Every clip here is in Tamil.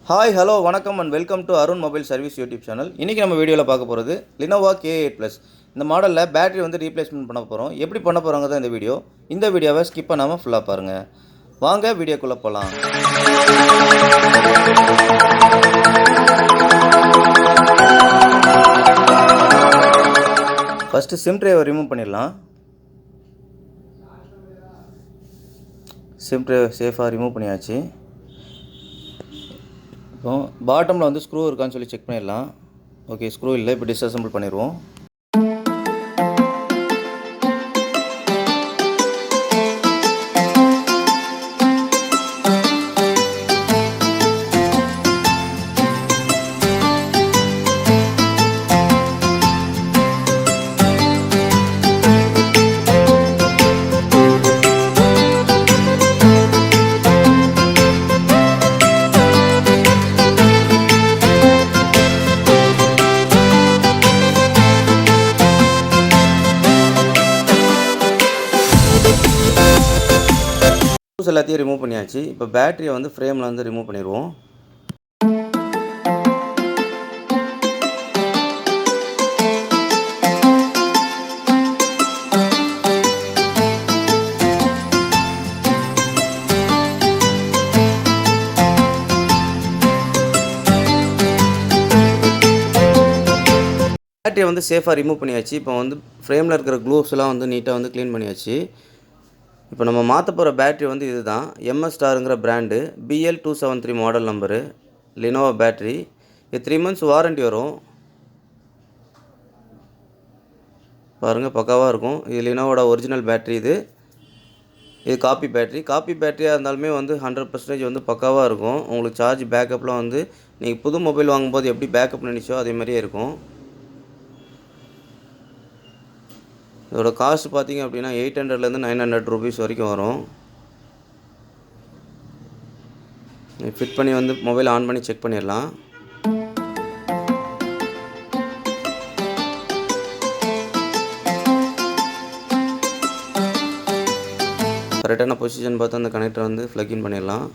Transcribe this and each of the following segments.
Hi, hello, வணக்கம் and welcome to Arun Mobile Service YouTube channel. இன்னைக்கு நம்ம வீடியோல பார்க்க போறது Lenovo K8 Plus. இந்த மாடல்ல பேட்டரி வந்து ரீப்ளேஸ்மென்ட் பண்ண போறோம். எப்படி பண்ண போறோம்ங்க தான் இந்த வீடியோ. இந்த வீடியோவை ஸ்கிப் பண்ணாம ஃபுல்லா பாருங்க. வாங்க வீடியோக்குள்ள போலாம். ஃபர்ஸ்ட் சிம் ட்ரைவை ரிமூவ் பண்ணிடலாம். சிம் ட்ரை சேஃபா ரிமூவ் பண்ணியாச்சு. இப்போ பாட்டமில் வந்து ஸ்க்ரூ இருக்கான்னு சொல்லி செக் பண்ணிடலாம். ஓகே, ஸ்க்ரூ இல்லை. இப்போ டிஸ்அசெம்பிள் பண்ணிடுவோம். எல்லாத்தையும் ரிமூவ் பண்ணியாச்சு. இப்போ பேட்டரியை வந்து ஃப்ரேமில் வந்து ரிமூவ் பண்ணிடுவோம். பேட்டரியை வந்து சேஃபாக ரிமூவ் பண்ணியாச்சு. இப்போ வந்து ஃப்ரேமில் இருக்கிற க்ளூஸ்லாம் வந்து நீட்டாக வந்து க்ளீன் பண்ணியாச்சு. இப்போ நம்ம மாற்ற போகிற பேட்ரி வந்து இது தான். MS-ங்கிற brand, BL273 model number, Lenovo battery. இது 3 months வாரண்ட்டி வரும். பாருங்கள், பக்காவாக இருக்கும். இது லினோவோட ஒரிஜினல் பேட்ரி. இது காப்பி பேட்டரியாக இருந்தாலுமே வந்து 100% வந்து பக்காவாக இருக்கும். உங்களுக்கு சார்ஜ் பேக்கப்லாம் வந்து நீங்கள் புது மொபைல் வாங்கும்போது எப்படி பேக்கப் நினச்சோ அதே மாதிரியே இருக்கும். இதோட காஸ்ட் பார்த்தீங்க அப்படின்னா 800லேருந்து 900 ரூபீஸ் வரைக்கும் வரும். ஃபிட் பண்ணி வந்து மொபைல் ஆன் பண்ணி செக் பண்ணிடலாம். கரெக்டான பொசிஷன் பார்த்து அந்த கனெக்டர் வந்து ப்ளக் இன் பண்ணிடலாம்.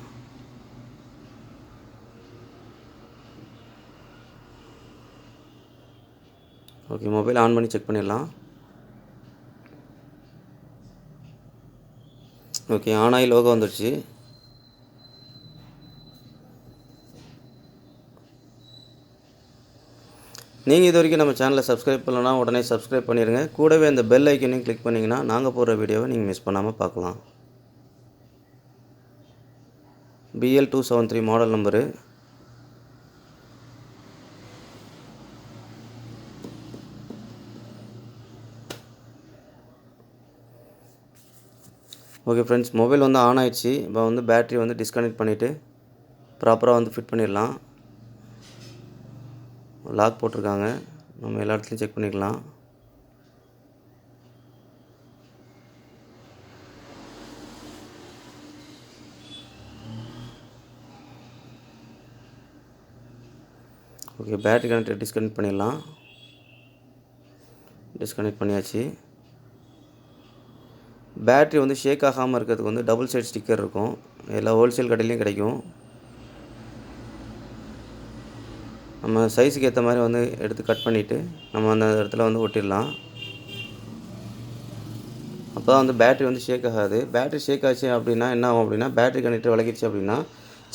ஓகே, மொபைல் ஆன் பண்ணி செக் பண்ணிடலாம். ஓகே, ஆன் ஆகி லோகோ வந்துடுச்சு. நீங்கள் இது வரைக்கும் நம்ம சேனலை சப்ஸ்கிரைப் பண்ணலன்னா உடனே சப்ஸ்கிரைப் பண்ணிடுங்க. கூடவே அந்த பெல் ஐக்கனையும் கிளிக் பண்ணிங்கன்னா நாங்கள் போடுற வீடியோவை நீங்கள் மிஸ் பண்ணாமல் பார்க்கலாம். BL273 model number. Okay friends, mobile வந்து ஆன் ஆயிடுச்சு. இப்போ வந்து பேட்டரி வந்து டிஸ்கனெக்ட் பண்ணிவிட்டு ப்ராப்பராக வந்து ஃபிட் பண்ணிடலாம். லாக் போட்டிருக்காங்க. நம்ம எல்லா இடத்துலையும் செக் பண்ணிக்கலாம். ஓகே, பேட்டரி கனெக்டர் டிஸ்கனெக்ட் பண்ணிடலாம். டிஸ்கனெக்ட் பண்ணியாச்சு. பேட்ரி வந்து ஷேக் ஆகாமல் இருக்கிறதுக்கு வந்து டபுள் சைட் ஸ்டிக்கர் இருக்கும். எல்லா ஹோல்சேல் கடையிலையும் கிடைக்கும். நம்ம சைஸுக்கு ஏற்ற மாதிரி வந்து எடுத்து கட் பண்ணிவிட்டு நம்ம அந்த இடத்துல வந்து ஒட்டிடலாம். அப்போ தான் வந்து பேட்ரி வந்து ஷேக் ஆகாது. பேட்ரி ஷேக் ஆச்சு அப்படின்னா என்ன ஆகும் அப்படின்னா, பேட்ரி கனெக்டர் விலகிடுச்சு அப்படின்னா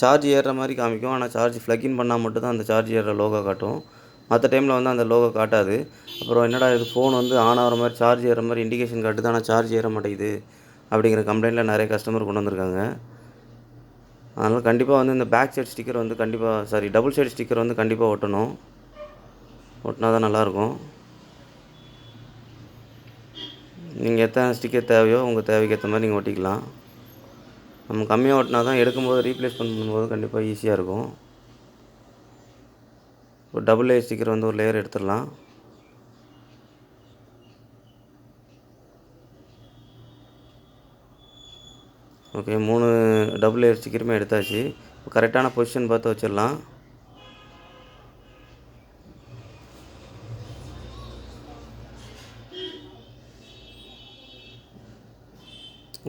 சார்ஜ் ஏறுற மாதிரி காமிக்கும். ஆனால் சார்ஜ் ப்ளக் இன் பண்ணால் மட்டும் தான் அந்த சார்ஜ் ஏறுற லோகோ காட்டும். மற்ற டைமில் வந்து அந்த லோகோ காட்டாது. அப்புறம் என்னடா இது ஃபோன் வந்து ஆன் ஆகிற மாதிரி சார்ஜ் ஏறுற மாதிரி இண்டிகேஷன் காட்டுது, ஆனால் சார்ஜ் ஏற மாட்டேங்குது அப்படிங்கிற கம்ப்ளைண்ட்டில் நிறைய கஸ்டமர் கொண்டு வந்திருக்காங்க. அதனால் கண்டிப்பாக வந்து இந்த பேக் சைட் ஸ்டிக்கர் வந்து டபுள் சைடு ஸ்டிக்கர் வந்து கண்டிப்பாக ஒட்டணும். ஒட்டினா தான் நல்லாயிருக்கும். நீங்கள் எத்தனை ஸ்டிக்கர் தேவையோ உங்கள் தேவைக்கு ஏற்ற மாதிரி நீங்கள் ஒட்டிக்கலாம். நம்ம கம்மியாக ஒட்டினா தான் எடுக்கும்போது ரீப்ளேஸ்மெண்ட் பண்ணும்போது கண்டிப்பாக ஈஸியாக இருக்கும். ஒரு டபுள் லேயர் ஸ்டிக்கர் வந்து ஒரு லேயர் எடுத்துடலாம். ஓகே, 3 டபுள் லேயர் ஸ்டிக்கருமே எடுத்தாச்சு. இப்போ கரெக்டான பொசிஷன் பார்த்து வச்சிடலாம்.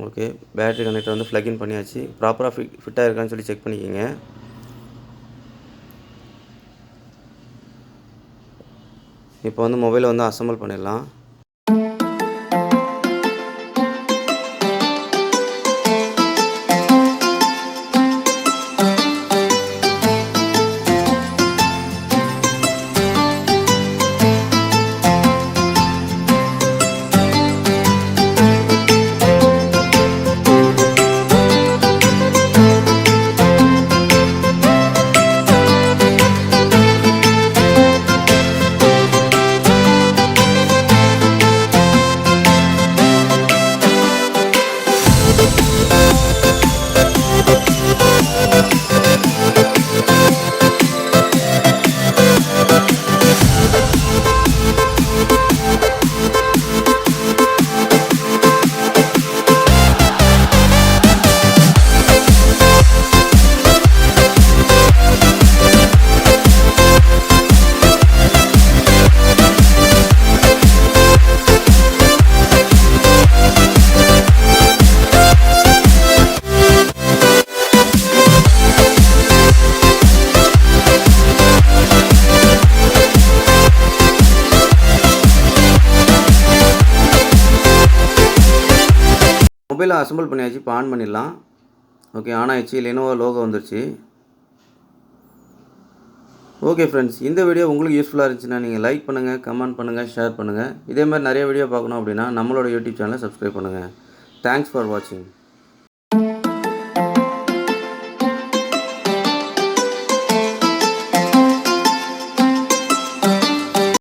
ஓகே, பேட்டரி கனெக்டர் வந்து ப்ளக் இன் பண்ணியாச்சு. ப்ராப்பராக ஃபிட்டாக இருக்கான்னு சொல்லி செக் பண்ணிக்கோங்க. இப்போ வந்து மொபைலை வந்து அசெம்பிள் பண்ணிடலாம். மொபைலை அசெம்பிள் பண்ணியாச்சு. இப்போ ஆன் பண்ணிடலாம். ஓகே, ஆன் ஆயிடுச்சு. லெனோவோ லோகோ வந்துருச்சு. ஓகே ஃப்ரெண்ட்ஸ், இந்த வீடியோ உங்களுக்கு யூஸ்ஃபுல்லாக இருந்துச்சுன்னா நீங்கள் லைக் பண்ணுங்கள், கமெண்ட் பண்ணுங்கள், ஷேர் பண்ணுங்கள். இதே மாதிரி நிறைய வீடியோ பார்க்கணும் அப்படின்னா நம்மளோட யூடியூப் சேனலை சப்ஸ்கிரைப் பண்ணுங்கள். தேங்க்ஸ் ஃபார் வாட்சிங்.